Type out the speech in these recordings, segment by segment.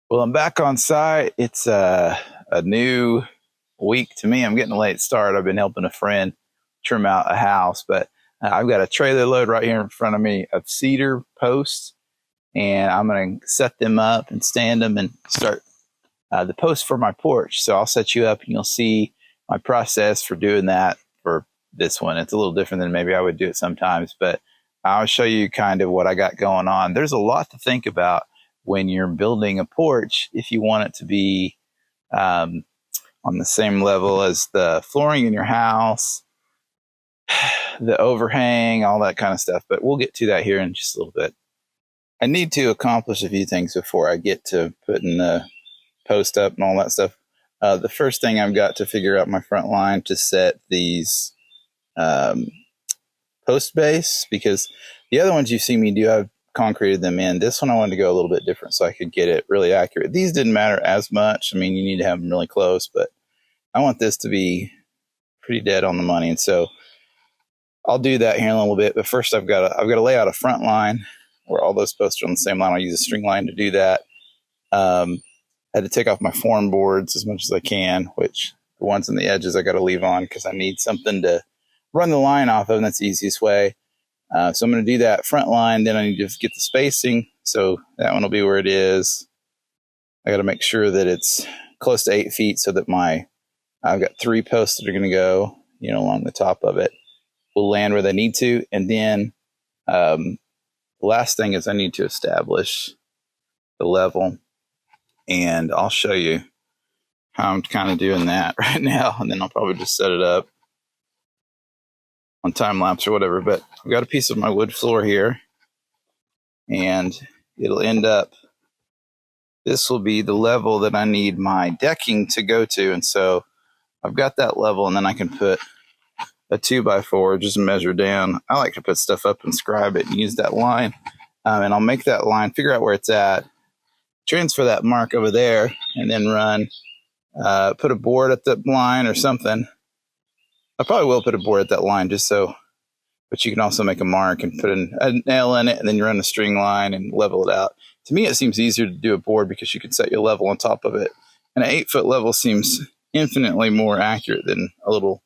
Well, I'm back on site. It's a new week to me. I'm getting a late start. I've been helping a friend trim out a house, but I've got a trailer load right here in front of me of cedar posts, and I'm going to set them up and stand them and start the post for my porch. So I'll set you up and you'll see my process for doing that for this one. It's a little different than maybe I would do it sometimes, but I'll show you kind of what I got going on. There's a lot to think about when you're building a porch if you want it to be on the same level as the flooring in your house, the overhang, all that kind of stuff. But we'll get to that here in just a little bit. I need to accomplish a few things before I get to putting the post up and all that stuff. The first thing I've got to figure out my front line to set these post base, because the other ones you see me do, I've concreted them in. This one I wanted to go a little bit different so I could get it really accurate. These didn't matter as much. I mean, you need to have them really close, but I want this to be pretty dead on the money. And so I'll do that here in a little bit. But first I've got to lay out a front line where all those posts are on the same line. I'll use a string line to do that. I had to take off my form boards as much as I can, which the ones on the edges I got to leave on because I need something to run the line off of, and that's the easiest way. So I'm going to do that front line. Then I need to just get the spacing. So that one will be where it is. I got to make sure that it's close to 8 feet so that I've got 3 posts that are going to go, along the top of it. Will land where they need to. And then the last thing is I need to establish the level. And I'll show you how I'm kind of doing that right now. And then I'll probably just set it up on time lapse or whatever. But I've got a piece of my wood floor here, and it'll end up, this will be the level that I need my decking to go to. And so I've got that level, and then I can put a 2x4, just measure down. I like to put stuff up and scribe it and use that line. And I'll make that line, figure out where it's at, transfer that mark over there, and then run, put a board at the line or something. I probably will put a board at that line just so, but you can also make a mark and put a nail in it, and then you run a string line and level it out. To me, it seems easier to do a board because you can set your level on top of it. And an 8-foot level seems infinitely more accurate than a little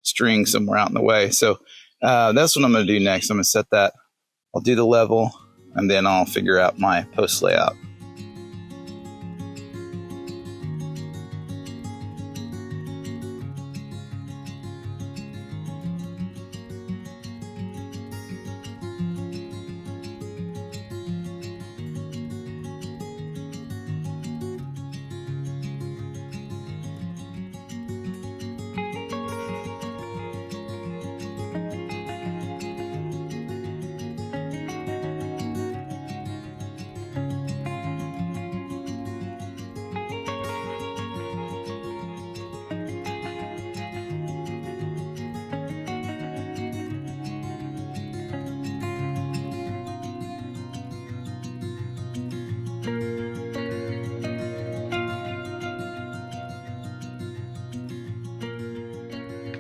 string somewhere out in the way. So that's what I'm going to do next. I'm going to set that. I'll do the level, and then I'll figure out my post layout.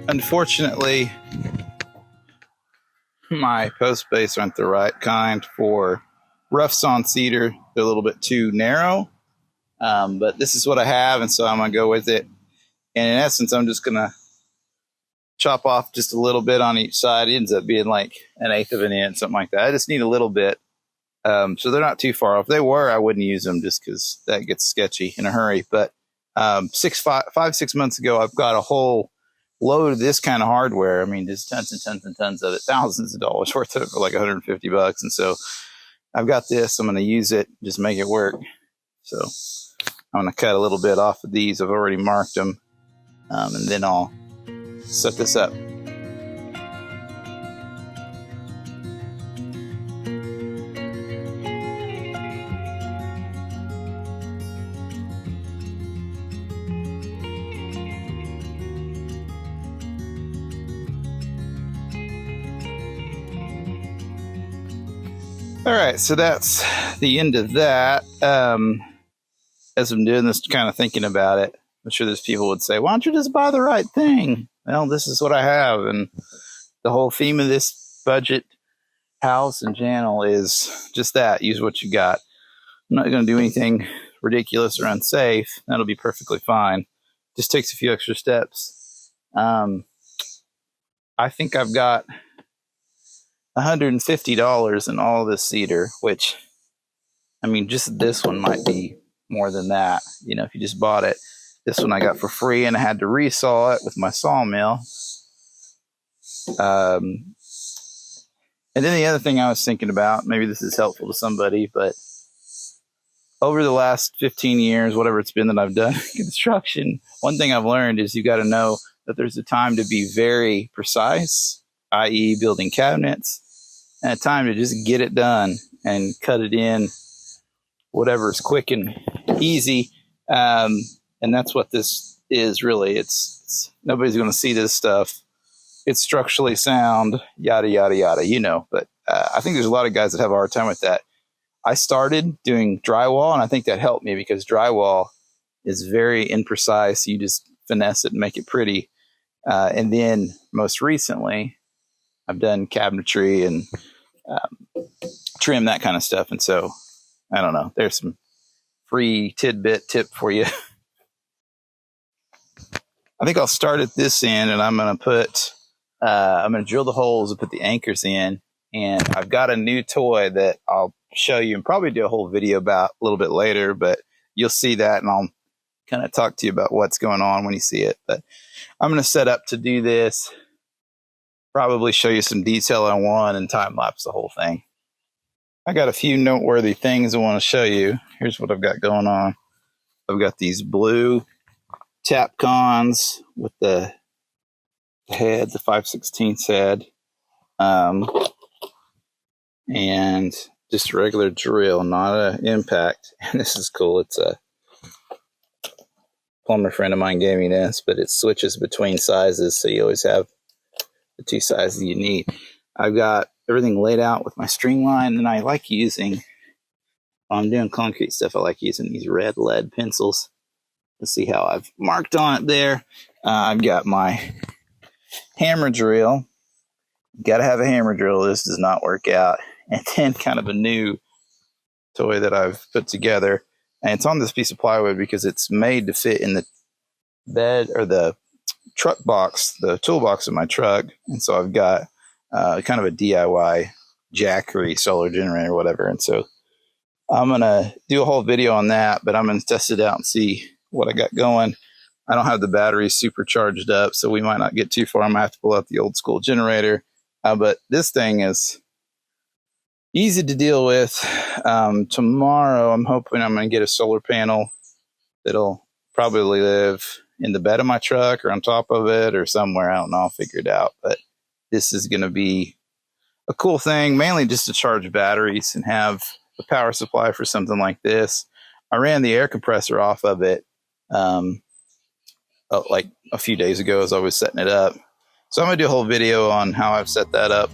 Unfortunately, my post base aren't the right kind for rough sawn cedar. They're a little bit too narrow, but this is what I have, and so I'm going to go with it. And in essence, I'm just going to chop off just a little bit on each side. It ends up being like 1/8 of an inch, something like that. I just need a little bit, so they're not too far off. If they were, I wouldn't use them just because that gets sketchy in a hurry. But 6 months ago, I've got a whole load of this kind of hardware. I mean, just tons and tons and tons of it, thousands of dollars worth of it for like $150. And so I've got this, I'm going to use it, just make it work. So I'm going to cut a little bit off of these. I've already marked them. And then I'll set this up. All right, so that's the end of that. As I'm doing this, kind of thinking about it, I'm sure there's people would say, why don't you just buy the right thing? Well, this is what I have. And the whole theme of this budget house and channel is just that. Use what you got. I'm not going to do anything ridiculous or unsafe, that'll be perfectly fine. Just takes a few extra steps. I think I've got $150 in all this cedar, which, I mean, just this one might be more than that, you know, if you just bought it. This one I got for free, and I had to resaw it with my sawmill. And then the other thing I was thinking about, maybe this is helpful to somebody, but over the last 15 years, whatever it's been that I've done construction, one thing I've learned is you got to know that there's a time to be very precise, i.e. building cabinets, and a time to just get it done and cut it in, whatever is quick and easy. And that's what this is really. It's nobody's going to see this stuff. It's structurally sound, yada, yada, yada, you know. But I think there's a lot of guys that have a hard time with that. I started doing drywall, and I think that helped me because drywall is very imprecise. You just finesse it and make it pretty. And then most recently, I've done cabinetry and trim, that kind of stuff. And so, I don't know, there's some free tidbit tip for you. I think I'll start at this end, and I'm going to drill the holes and put the anchors in. And I've got a new toy that I'll show you and probably do a whole video about a little bit later, but you'll see that, and I'll kind of talk to you about what's going on when you see it. But I'm going to set up to do this, probably show you some detail on one and time lapse the whole thing. I got a few noteworthy things I want to show you. Here's what I've got going on. I've got these blue Tapcons with the head, the 5/16 head, and just a regular drill, not an impact. And this is cool. It's a plumber friend of mine gave me this, but it switches between sizes, so you always have the two sizes you need. I've got everything laid out with my string line, and I like using, when I'm doing concrete stuff, I like using these red lead pencils. Let's see how I've marked on it there. I've got my hammer drill. Got to have a hammer drill. This does not work out. And then kind of a new toy that I've put together. And it's on this piece of plywood because it's made to fit in the bed or the truck box, the toolbox of my truck. And so I've got kind of a DIY Jackery solar generator or whatever. And so I'm going to do a whole video on that, but I'm going to test it out and see what I got going. I don't have the batteries super charged up, so we might not get too far. I might have to pull out the old school generator. But this thing is easy to deal with. Tomorrow, I'm hoping I'm going to get a solar panel that'll probably live in the bed of my truck or on top of it or somewhere. I don't know. I'll figure it out. But this is going to be a cool thing, mainly just to charge batteries and have a power supply for something like this. I ran the air compressor off of it like a few days ago as I was setting it up. So I'm going to do a whole video on how I've set that up.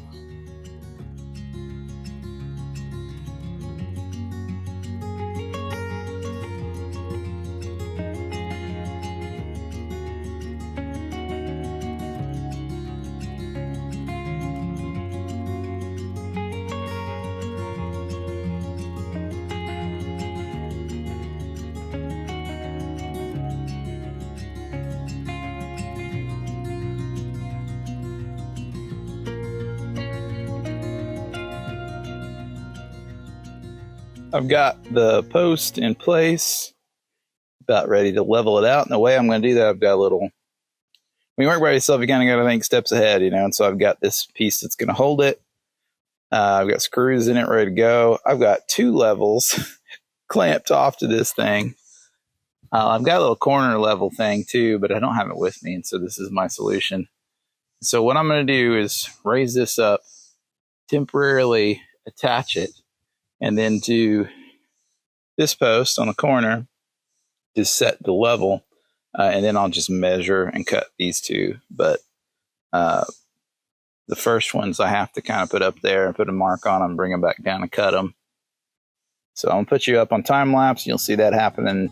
I've got the post in place, about ready to level it out. And the way I'm going to do that, I've got a little, when you work by yourself, you kind of got to think steps ahead, you know. And so I've got this piece that's going to hold it. I've got screws in it ready to go. I've got 2 levels clamped off to this thing. I've got a little corner level thing too, but I don't have it with me. And so this is my solution. So what I'm going to do is raise this up, temporarily attach it, and then do this post on the corner to set the level. And then I'll just measure and cut these 2. But the first ones I have to kind of put up there and put a mark on them, bring them back down and cut them. So I'm going to put you up on time lapse. You'll see that happening.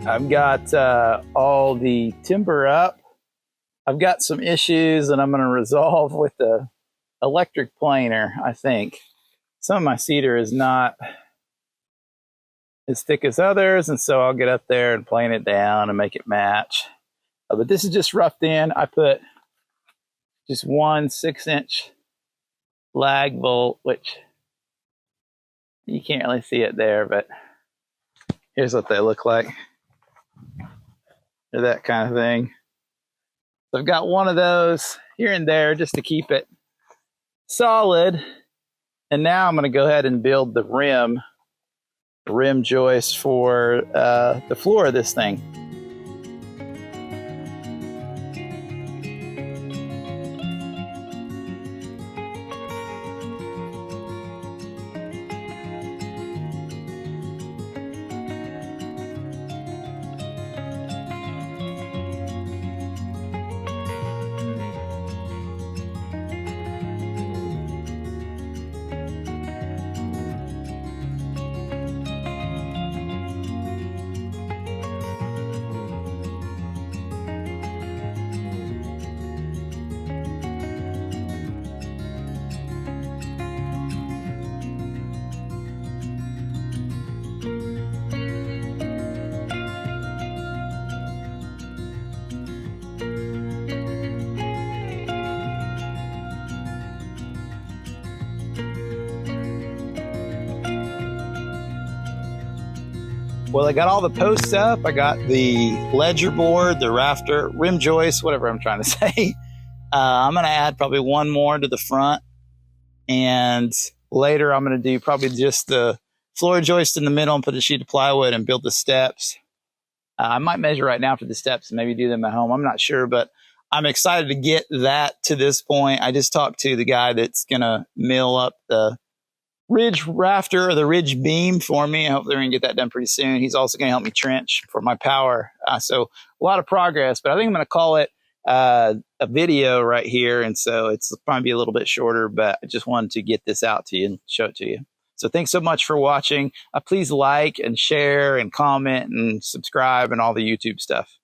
I've got all the timber up. I've got some issues that I'm going to resolve with the electric planer, I think. Some of my cedar is not as thick as others, and so I'll get up there and plane it down and make it match. But this is just roughed in. I put just one 6-inch lag bolt, which you can't really see it there, but here's what they look like. They're that kind of thing. So I've got one of those here and there just to keep it solid. And now I'm going to go ahead and build the rim joist for the floor of this thing. Well, I got all the posts up. I got the ledger board, the rafter, rim joist, whatever I'm trying to say. I'm going to add probably one more to the front. And later I'm going to do probably just the floor joist in the middle and put a sheet of plywood and build the steps. I might measure right now for the steps and maybe do them at home. I'm not sure, but I'm excited to get that to this point. I just talked to the guy that's going to mill up the ridge rafter or the ridge beam for me. I hope they're going to get that done pretty soon. He's also going to help me trench for my power. So a lot of progress, but I think I'm going to call it a video right here. And so it's probably be a little bit shorter, but I just wanted to get this out to you and show it to you. So thanks so much for watching. Please like and share and comment and subscribe and all the YouTube stuff.